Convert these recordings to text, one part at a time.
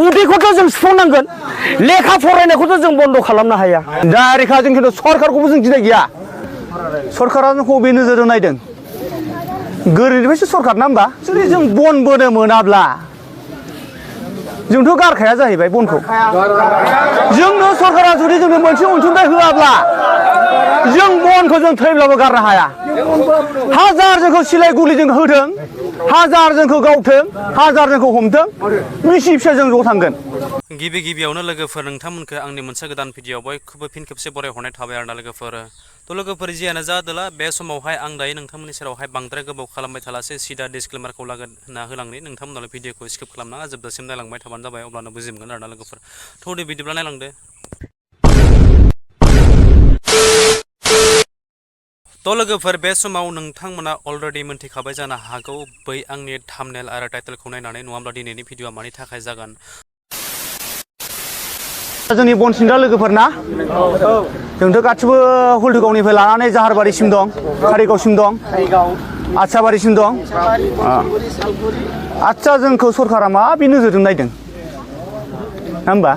उदैखौथ' जों सुफुंनांगोन लेखा फरायनायखौथ' जों बन्द' खालामनो हाया दा रेखा जों खिन्थु सरकारखौबो जों गिनाय गैया सरकारा जोंखौ बबे नोजोरजों नायदों गोरिबनिफ्रायसो सरकार ना होमबा जुदि जों बन बोनो मोनाब्ला जोंथ' गारखाया जाहैबाय बनखौ जोंनो सरकारा जुदि जोंनो मोनसे अनसुंथाइ होआब्ला जों बनखौ जों थैब्लाबो गारनो हाया हाजार जोंखौ सिलाय गुलिजों होथों हाजार जोंखौ गावथों हाजार जोंखौ हमथों मिसि फिसा जों ज' थांगोन गिबियावनो लोगोफोर नोंथांमोनखौ आंनि मोनसे गोदान भिडिअ बयखौबो फिन खेबसे बरायहरनाय थाबाय आरोना लोगोफोर थ' लोगोफोर जियानो जादोला बे समावहाय आं दायो नोंथांमोननि सेरावहाय बांद्राय गोबाव खालामबाय थालासै सिदा डिसक्लेमारखौ होना होलांनि नोंथांमोनाल' भिडिअखौ स्किप खालामनाङा जोबजासिम नायलांबाय थाबानो जाबाय अब्लानो बुजि मोनगोन आरोना लोगोफोर थ' दे बिदिब्ला नायलांदो थ' लोगोफोर बे समाव नोंथांमोना अलरेडि मोनथिखाबाय जानो हागौ बै आंनि थाम्बनेल आरो टाइटेलखौ नायनानै नङाब्ला दिनैनि भिडिअआ मानि थाखाय जागोन जोंनि बन सिनग्रा लोगोफोर ना जोंथ' गासिबो हुल्थुगावनिफ्राय लानानै जाहारबारिसिम दं कारिगावसिम दं आदसाबारिसिम दं आदसा जोंखौ सरकारा माबे नोजोरजों नायदों ना होमबा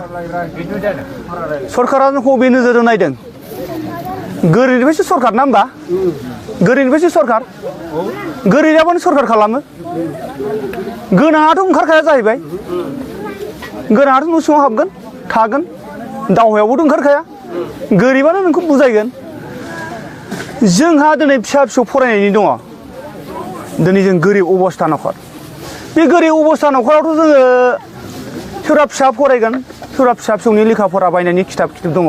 सरकारा जोंखौ बबे नोजोरजों नायदों गोरिबनिफ्रायसो सरकार ना होमबा गोरिबनिफ्रायसो सरकार गोरिबानो सरकार खालामो गोनाङाथ' ओंखारखाया जाहैबाय गोनाङाथ' न' सिङाव हाबगोन थागोन दावहायावबोथ' ओंखारखाया गोरिबानो नोंखौ बुजायगोन जोंहा दिनै फिसा फिसौ फरायनायनि दङ दिनै जों गोरिब अबस्था न'खर बे गोरिब अबस्था न'खरावथ' जोङो सोरबा फिसा फरायगोन सोरबा फिसा फिसौनि लेखा फरा बायनायनि खिथाब दङ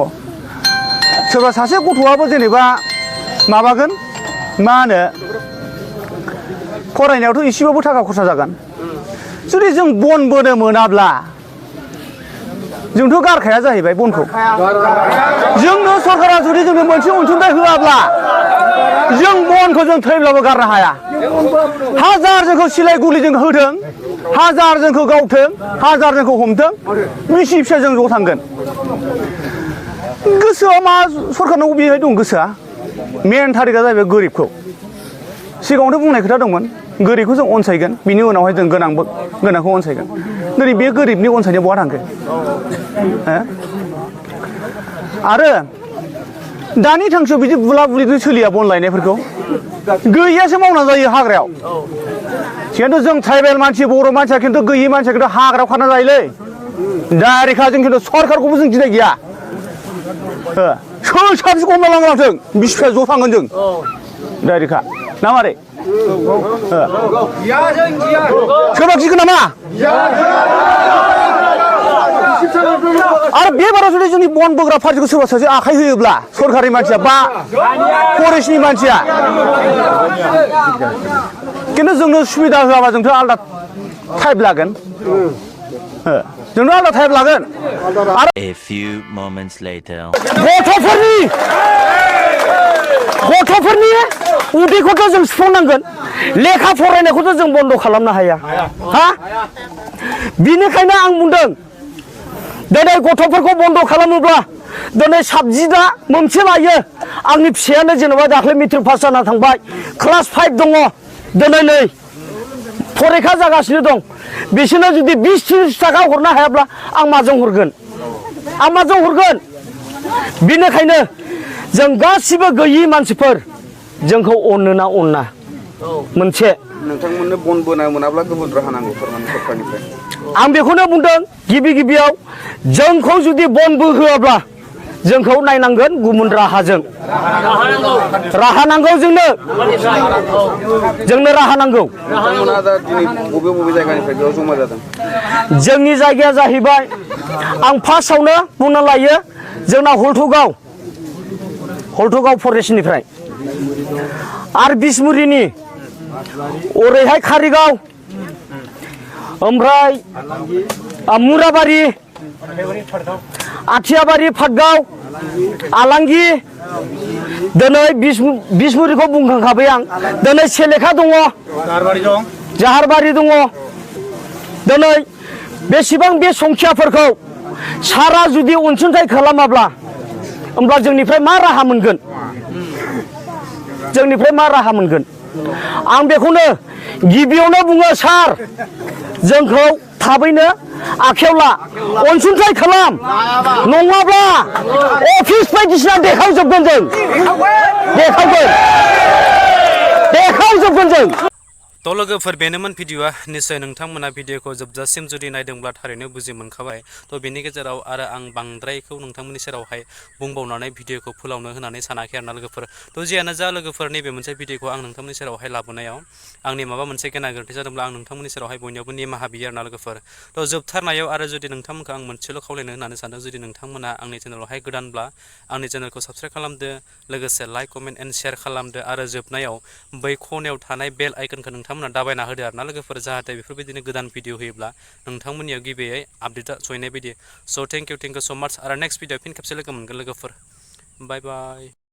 सोरबा सासे गथ'आबो जेनेबा माबागोन मा होनो फरायनायावथ' एसेबाबो थाखा खरसा जागोन जुदि जों बन बोनो मोनाब्ला जोंथ' गारखाया जाहैबाय बनखौ जोंनो सरकारा जुदि जोंनो मोनसे अनसुंथाइ होआब्ला जों बनखौ जों थैब्लाबो गारनो हाया हाजार जोंखौ सिलाय गुलिजों होथों हाजार जोंखौ गावथों हाजार जोंखौ हमथों मिसि फिसा जों ज' थांगोन गोसोआ मा सरकारनाव बेहाय दं गोसोआ मेन थारिखआ जाहैबाय गोरिबखौ सिगाङावथ' बुंनाय खोथा दंमोन गोरिबखौ जों अनसायगोन बिनि उनावहाय जों गोनांखौ अनसायगोन दिनै बे गोरिबनि अनसायनाया बहा थांखो आरो दानि थांखियाव बिदि बुला बुलिजों सोलिया बन लायनायफोरखौ गैयासो मावना जायो हाग्रायाव खिन्थु जों ट्राइबेल मानसि बर' मानसिया खिन्थु गैयि मानसिया खिन्थु हाग्रायाव खारना जायोलै दा रेखा जों खिन्थु सरकारखौबो जों गिनाय गैया सोर साबसिन हमना लांथों बिस फिसा ज' थांगोन जों डाइरेक्टखा ना मारै सोरबा गिगोन नामा आरो बे बाराव जुदि जोंनि बन बोग्रा पार्टिखौ सोरबा सासे आखाइ होयोब्ला सरकारि मानसिया बा फरेस्टनि मानसिया खिन्थु जोंनो सुबिदा होआबा जोंथ' आलादा टाइप लागोन जोंनो आलादा टाइप लागोन आरो गथ'फोरनि उदैखौथ' जों सुफुंनांगोन लेखा फरायनायखौथ' जों बन्द' खालामनो हाया बिनिखायनो आं बुंदों दिनै गथ'फोरखौ बन्द' खालामोब्ला दिनै साबजेक्टआ मोनसे लायो आंनि फिसायानो जेनेबा दाख्लै मेट्रिक पास जाना थांबाय क्लास 5 दङ दिनै नै फरिखा जागासिनो दं बिसोरनो जुदि 20-30 थाखा हरनो हायाब्ला आं माजों हरगोन बिनिखायनो जों गासिबो गैयि मानसिफोर जोंखौ अननो ना अना मोनसे नोंथांमोननो बन बोनो मोनाब्ला गुबुन राहा नांगौ सरकारनिफ्राय आं बेखौनो बुंदों गिबियाव जोंखौ जुदि बन बोहोआब्ला जोंखौ नायनांगोन गुबुन राहाजों राहा नांगौ जोंनो राहा नांगौ नोंथांमोना दा दिनै बबे जायगानिफ्राय बेयाव जमा जादों जोंनि जायगाया जाहैबाय आं फार्स्टआवनो बुंना लायो जोंना हल्थुगाव फरेस्टनिफ्राय आरो बिसमुरिनि ओरैहाय कारिगाव ओमफ्राय मुराबारि आथियाबारि पाटगाव आलांगि दिनै बिसमुरिखौ बुंखांखाबाय आं दिनै सेलेखा दङ जाहारबारि दङ दिनै बेसेबां बे संखियाफोरखौ सारा जुदि अनसुंथाइ खालामाब्ला होमब्ला जोंनिफ्राय मा राहा मोनगोन आं बेखौनो गिबियावनो बुङो सार जोंखौ थाबैनो आखायाव ला अनसुंथाइ खालाम नङाब्ला अफिस बायदिसिना देखावजोबगोन जों देखावजोबगोन जों। तो लोगोफोर बेनोमोन भिडिअआ निश्चय नोंथांमोना भिडिअखौ जोबजासिम जुदि नायदोंब्ला थारैनो बुजि मोनखाबाय। तो बेनि गेजेराव आरो आं बांद्रायखौ नोंथांमोननि सेरावहाय बुंबावनानै भिडिअखौ फोलावनो होननानै सानाखै आरोना लोगोफोर। तो जियानो जा लोगोफोर नैबे मोनसे भिडिअखौ आं नोंथांमोननि सेरावहाय लाबोनायाव आंनि माबा मोनसे गेना गोरोन्थि जादोंब्ला आं नोंथांमोननि सेरावहाय बयनियावबो निमाहा बियो आरोना लोगोफोर। तो जोबथारनायाव आरो जुदि नोंथांमोनखौ आं मोनसेल' खावलायनो होननानै सानदों, जुदि नोंथांमोना आंनि चेनेलावहाय गोदानब्ला आंनि चेनेलखौ साबस्क्राइब खालामदो, लोगोसे लाइक कमेन्ट एन्ड शेयार खालामदो आरो जोबनायाव बै खनायाव थानाय बेल आइकनखौ नोंथांमोना दाबायना होदो आरोना लोगोफोर, जाहाथे बेफोरबायदिनो गोदान भिडिअ होयोब्ला नोंथांमोननियाव गिबियै आपडेटआ सहैनाय बायदि। स' थेंक इउ सो माच आरो नेक्स्ट भिडिअ फिन खेबसे लोगो मोनगोन लोगोफोर। बाय बाय।